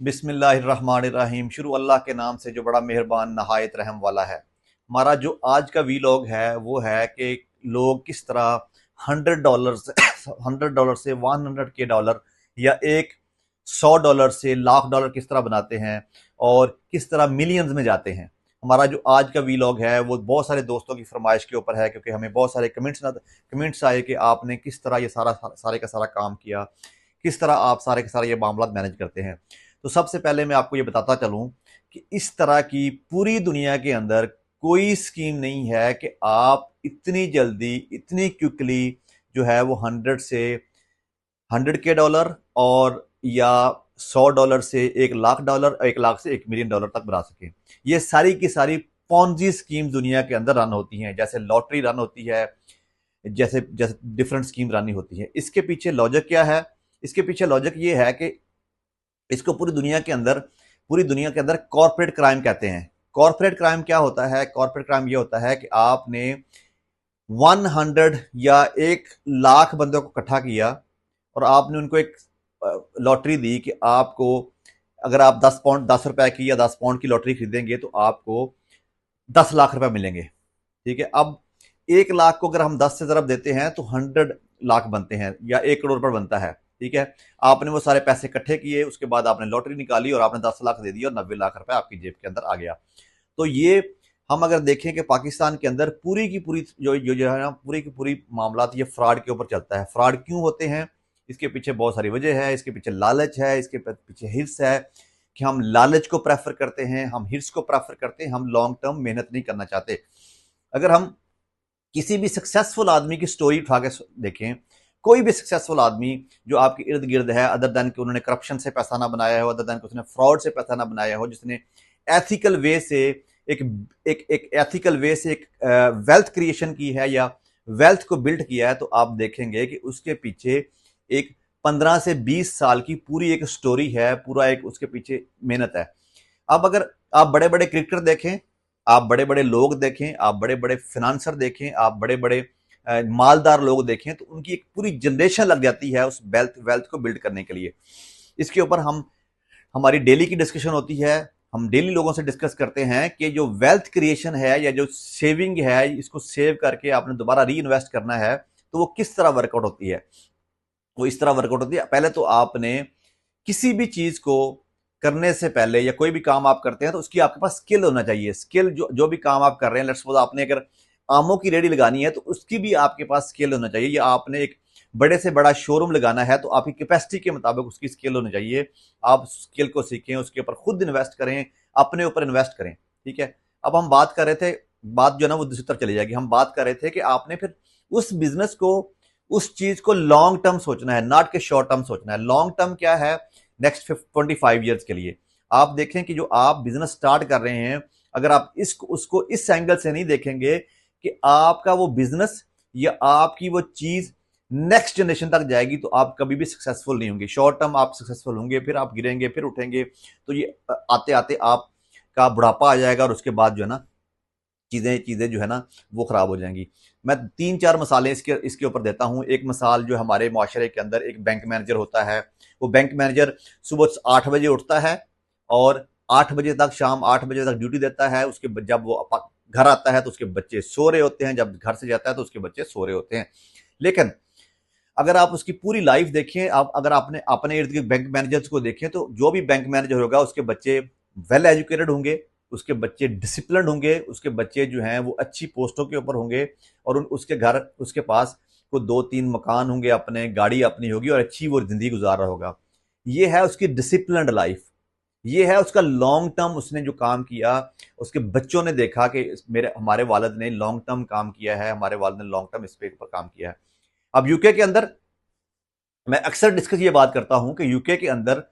बिस्मिल्लाहिर्रहमानिर्रहीम। शुरू अल्लाह के नाम से जो बड़ा मेहरबान नहायत रहम वाला है। हमारा जो आज का वीलॉग है वो है कि लोग किस तरह $100 से $100 से 100 के डॉलर या एक $100 से $1,00,000 किस तरह बनाते हैं और किस तरह मिलियंस में जाते हैं। हमारा जो आज का वीलॉग है वो बहुत सारे दोस्तों की फरमाइश के ऊपर है, क्योंकि हमें बहुत सारे कमेंट्स आए कि आपने किस तरह ये सारे का सारा काम किया, किस तरह आप सारे के सारे ये मामला मैनेज करते हैं। तो सबसे पहले मैं आपको ये बताता चलूं कि इस तरह की पूरी दुनिया के अंदर कोई स्कीम नहीं है कि आप इतनी जल्दी इतनी क्विकली जो है वो 100 के डॉलर और या $100 से $1,00,000, 1,00,000 से $1,000,000 तक बना सकें। ये सारी की सारी पॉन्जी स्कीम दुनिया के अंदर रन होती हैं, जैसे लॉटरी रन होती है, जैसे जैसे डिफरेंट स्कीम रन होती है। इसके पीछे लॉजिक क्या है? इसके पीछे लॉजिक ये है कि इसको पूरी दुनिया के अंदर कॉर्पोरेट क्राइम कहते हैं। कॉर्पोरेट क्राइम क्या होता है? कॉर्पोरेट क्राइम ये होता है कि आपने 100 या 1,00,000 बंदों को इकट्ठा किया और आपने उनको एक लॉटरी दी कि आपको, अगर आप 10 रुपए की या 10 पाउंड की लॉटरी खरीदेंगे तो आपको 10 लाख रुपए मिलेंगे। ठीक है, अब 1,00,000 को अगर हम 10 से ज़रब देते हैं तो 100 लाख बनते हैं या 1 करोड़ रुपए बनता है। ठीक है, आपने वो सारे पैसे इकट्ठे किए, उसके बाद आपने लॉटरी निकाली और आपने 10 लाख दे दिया और 90 लाख रुपए आपकी जेब के अंदर आ गया। तो ये हम अगर देखें कि पाकिस्तान के अंदर पूरी की पूरी जो है ना, पूरी की पूरी मामला ये फ्रॉड के ऊपर चलता है। फ्रॉड क्यों होते हैं? इसके पीछे बहुत सारी वजह है। इसके पीछे लालच है, इसके पीछे हिर्स है कि हम लालच को प्रेफर करते हैं, हम हिर्स को प्रेफर करते हैं, हम लॉन्ग टर्म मेहनत नहीं करना चाहते। अगर हम किसी भी सक्सेसफुल आदमी की स्टोरी उठा के देखें, कोई भी सक्सेसफुल आदमी जो आपके इर्द गिर्द है, अदर देन कि उन्होंने करप्शन से पैसा ना बनाया हो, अदर देन कि उसने फ्रॉड से पैसा ना बनाया हो, जिसने एथिकल वे से एक एक एथिकल वे से एक वेल्थ क्रिएशन की है या वेल्थ को बिल्ड किया है, तो आप देखेंगे कि उसके पीछे एक 15 से 20 साल की पूरी एक स्टोरी है, पूरा एक उसके पीछे मेहनत है। अब अगर आप बड़े बड़े क्रिकेटर देखें, आप बड़े बड़े लोग देखें, आप बड़े बड़े फिनांसर देखें, आप बड़े बड़े मालदार लोग देखें, तो उनकी एक पूरी जनरेशन लग जाती है उस वेल्थ वेल्थ को बिल्ड करने के लिए। इसके ऊपर हम हमारी डेली की डिस्कशन होती है। हम डेली लोगों से डिस्कस करते हैं कि जो वेल्थ क्रिएशन है या जो सेविंग है, इसको सेव करके आपने दोबारा री इन्वेस्ट करना है, तो वो किस तरह वर्कआउट होती है। वो इस तरह वर्कआउट होती है, पहले तो आपने किसी भी चीज को करने से पहले या कोई भी काम आप करते हैं तो उसकी आपके पास स्किल होना चाहिए। स्किल जो भी काम आप कर रहे हैं, लेट्स सपोज आपने अगर आमों की रेडी लगानी है तो उसकी भी आपके पास स्किल होना चाहिए, या आपने एक बड़े से बड़ा शोरूम लगाना है तो आपकी कैपेसिटी के मुताबिक उसकी स्किल होनी चाहिए। आप स्किल को सीखें, उसके ऊपर खुद इन्वेस्ट करें, अपने ऊपर इन्वेस्ट करें। ठीक है, अब हम बात कर रहे थे, बात जो है ना वो दूसरी तरफ चली जाएगी। हम बात कर रहे थे कि आपने फिर उस बिजनेस को, उस चीज को लॉन्ग टर्म सोचना है, नॉट के शॉर्ट टर्म सोचना है। लॉन्ग टर्म क्या है? नेक्स्ट 25 ईयर्स के लिए आप देखें कि जो आप बिजनेस स्टार्ट कर रहे हैं, अगर आप इसको उसको इस एंगल से नहीं देखेंगे कि आपका वो बिजनेस या आपकी वो चीज नेक्स्ट जनरेशन तक जाएगी, तो आप कभी भी सक्सेसफुल नहीं होंगे। शॉर्ट टर्म आप सक्सेसफुल होंगे, फिर आप गिरेंगे, फिर उठेंगे, तो ये आते आते आपका बुढ़ापा आ जाएगा और उसके बाद जो है ना चीजें चीजें जो है ना वो खराब हो जाएंगी। मैं 3-4 मिसालें इसके इसके ऊपर देता हूं। एक मिसाल जो हमारे माशरे के अंदर एक बैंक मैनेजर होता है। वो बैंक मैनेजर सुबह 8 बजे उठता है और 8 बजे तक, शाम 8 बजे तक ड्यूटी देता है। उसके जब वो घर आता है तो उसके बच्चे सो रहे होते हैं, जब घर से जाता है तो उसके बच्चे सो रहे होते हैं। लेकिन अगर आप उसकी पूरी लाइफ देखें, आप अगर आपने अपने इर्द गिर्द बैंक मैनेजर्स को देखें, तो जो भी बैंक मैनेजर होगा उसके बच्चे वेल एजुकेटेड होंगे, उसके बच्चे डिसिप्लिन होंगे, उसके बच्चे जो हैं वो अच्छी पोस्टों के ऊपर होंगे और उसके घर, उसके पास को 2-3 मकान होंगे, अपने गाड़ी अपनी होगी और अच्छी वो जिंदगी गुजार रहा होगा। ये है उसकी डिसिप्लिन्ड लाइफ। ये है उसका लॉन्ग टर्म, उसने जो काम किया, उसके बच्चों ने देखा कि मेरे हमारे वालिद ने लॉन्ग टर्म काम किया है, हमारे वालिद ने लॉन्ग टर्म इस पे पर काम किया है। अब यूके के अंदर मैं अक्सर डिस्कस ये बात करता हूं कि यूके के अंदर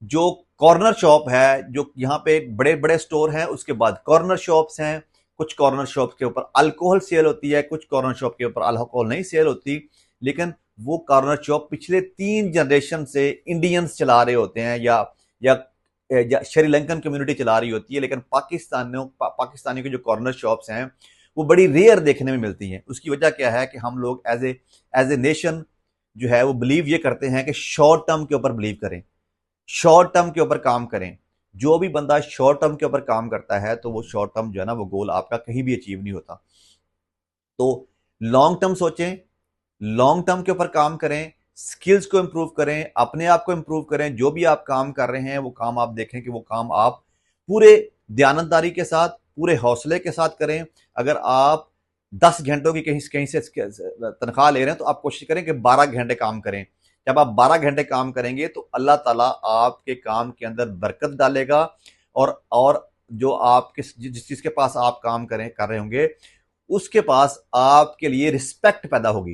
जो कॉर्नर शॉप है, जो यहाँ पे बड़े बड़े स्टोर हैं, उसके बाद कॉर्नर शॉप्स हैं। कुछ कॉर्नर शॉप के ऊपर अल्कोहल सेल होती है, कुछ कॉर्नर शॉप के ऊपर अल्कोहल नहीं सेल होती। लेकिन वो कॉर्नर शॉप पिछले 3 जनरेशन से इंडियंस चला रहे होते हैं या या श्रीलंकन कम्युनिटी चला रही होती है। लेकिन पाकिस्तानियों की जो कॉर्नर शॉप्स हैं वो बड़ी रेयर देखने में मिलती हैं। उसकी वजह क्या है कि हम लोग एज ए नेशन जो है वो बिलीव ये करते हैं कि शॉर्ट टर्म के ऊपर बिलीव करें। शॉर्ट टर्म के ऊपर काम करें। जो भी बंदा शॉर्ट टर्म के ऊपर काम करता है तो वो शॉर्ट टर्म जो है ना, वो गोल आपका कहीं भी अचीव नहीं होता। तो लॉन्ग टर्म सोचें, लॉन्ग टर्म के ऊपर काम करें, स्किल्स को इंप्रूव करें, अपने आप को इंप्रूव करें। जो भी आप काम कर रहे हैं वो काम आप देखें कि वो काम आप पूरे दयानतदारी के साथ, पूरे हौसले के साथ करें। अगर आप 10 घंटों की कहीं कहीं से तनख्वाह ले रहे हैं तो आप कोशिश करें कि 12 घंटे काम करें। जब आप 12 घंटे काम करेंगे तो अल्लाह ताला आपके काम के अंदर बरकत डालेगा, और जो आपके जिस चीज के पास आप काम कर रहे होंगे उसके पास आपके लिए रिस्पेक्ट पैदा होगी।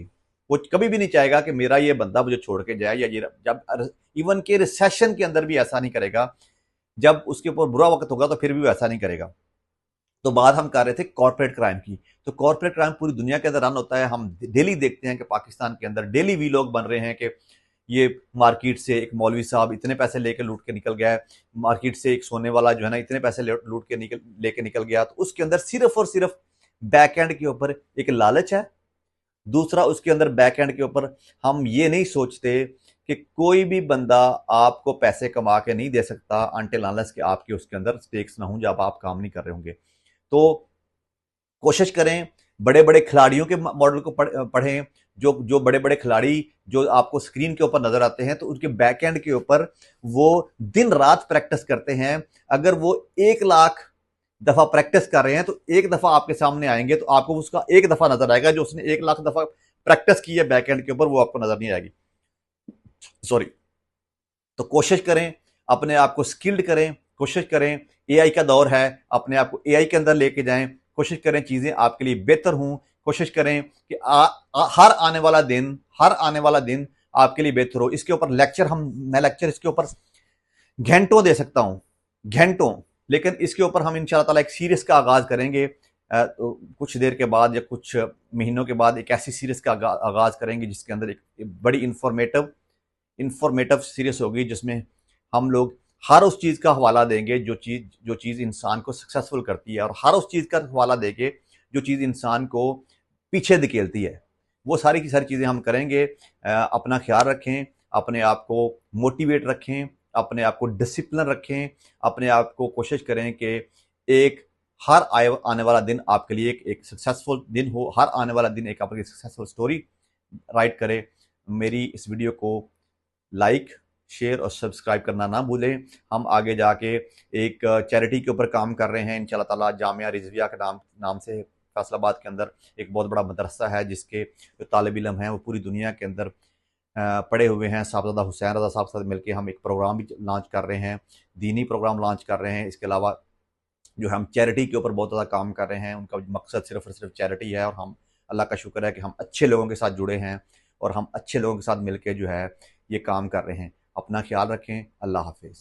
वो कभी भी नहीं चाहेगा कि मेरा ये बंदा मुझे छोड़ के जाए, या ये जब इवन के रिसेशन के अंदर भी ऐसा नहीं करेगा। जब उसके ऊपर बुरा वक्त होगा तो फिर भी वो ऐसा नहीं करेगा। तो बात हम कर रहे थे कॉर्पोरेट क्राइम की। तो कॉर्पोरेट क्राइम पूरी दुनिया के अंदर रन होता है। हम डेली देखते हैं कि पाकिस्तान के अंदर डेली वी लोग बन रहे हैं कि ये मार्केट से एक मौलवी साहब इतने पैसे लेके लूट के निकल गया है, मार्केट से एक सोने वाला जो है ना इतने पैसे लूट के लेके निकल गया। तो उसके अंदर सिर्फ और सिर्फ बैक एंड के ऊपर एक लालच है। दूसरा, उसके अंदर बैक एंड के ऊपर हम ये नहीं सोचते कि कोई भी बंदा आपको पैसे कमा के नहीं दे सकता अनटिल अनलेस कि आपके उसके अंदर स्टेक्स ना हो जब आप काम नहीं कर रहे होंगे। तो कोशिश करें, बड़े बड़े खिलाड़ियों के मॉडल को पढ़ें। जो जो बड़े बड़े खिलाड़ी जो आपको स्क्रीन के ऊपर नजर आते हैं तो उनके बैक एंड के ऊपर वो दिन रात प्रैक्टिस करते हैं। अगर वो 1 लाख दफा प्रैक्टिस कर रहे हैं तो एक दफा आपके सामने आएंगे तो आपको उसका एक दफा नजर आएगा। जो उसने 1 लाख दफा प्रैक्टिस की है बैक एंड के ऊपर वो आपको नजर नहीं आएगी। सॉरी। तो कोशिश करें, अपने आप को स्किल्ड करें, कोशिश करें। एआई का दौर है, अपने आप को एआई के अंदर लेके जाएं। कोशिश करें चीजें आपके लिए बेहतर हों। कोशिश करें कि हर आने वाला दिन आपके लिए बेहतर हो। इसके ऊपर मैं लेक्चर इसके ऊपर घंटों दे सकता हूं, घंटों। लेकिन इसके ऊपर हम इंशाल्लाह ताला एक सीरीज का आगाज करेंगे। तो कुछ देर के बाद या कुछ महीनों के बाद एक ऐसी सीरीज का आगाज करेंगे जिसके अंदर एक बड़ी इंफॉर्मेटिव सीरीज होगी, जिसमें हम लोग हर उस चीज का हवाला देंगे जो चीज इंसान को सक्सेसफुल करती है, और हर उस चीज का हवाला देंगे जो चीज इंसान को पीछे धकेलती है। वो सारी की सारी चीजें हम करेंगे। अपना ख्याल रखें, अपने आप को मोटिवेट रखें, अपने आप को डिसिप्लिन रखें, अपने आप को कोशिश करें कि एक हर आने वाला दिन आपके लिए एक सक्सेसफुल दिन हो। हर आने वाला दिन एक आपकी सक्सेसफुल स्टोरी राइट करे। मेरी इस वीडियो को लाइक, शेयर और सब्सक्राइब करना ना भूलें। हम आगे जाके एक चैरिटी के ऊपर काम कर रहे हैं इंशाल्लाह ताला। जामिया रिजविया के नाम से फैसलाबाद के अंदर एक बहुत बड़ा मदरसा है, जिसके जो तालिब इल्म हैं वो पूरी दुनिया के अंदर पढ़े हुए हैं। साहबजादा हुसैन रजा साहब साथ मिलकर हम एक प्रोग्राम भी लॉन्च कर रहे हैं, दीनी प्रोग्राम लॉन्च कर रहे हैं। इसके अलावा जो हम चैरिटी के ऊपर बहुत ज़्यादा काम कर रहे हैं, उनका मकसद सिर्फ और सिर्फ चैरिटी है। और हम, अल्लाह का शुक्र है कि हम अच्छे लोगों के साथ जुड़े हैं और हम अच्छे लोगों के साथ मिलकर जो है ये काम कर रहे हैं। अपना ख्याल रखें। अल्लाह हाफिज़।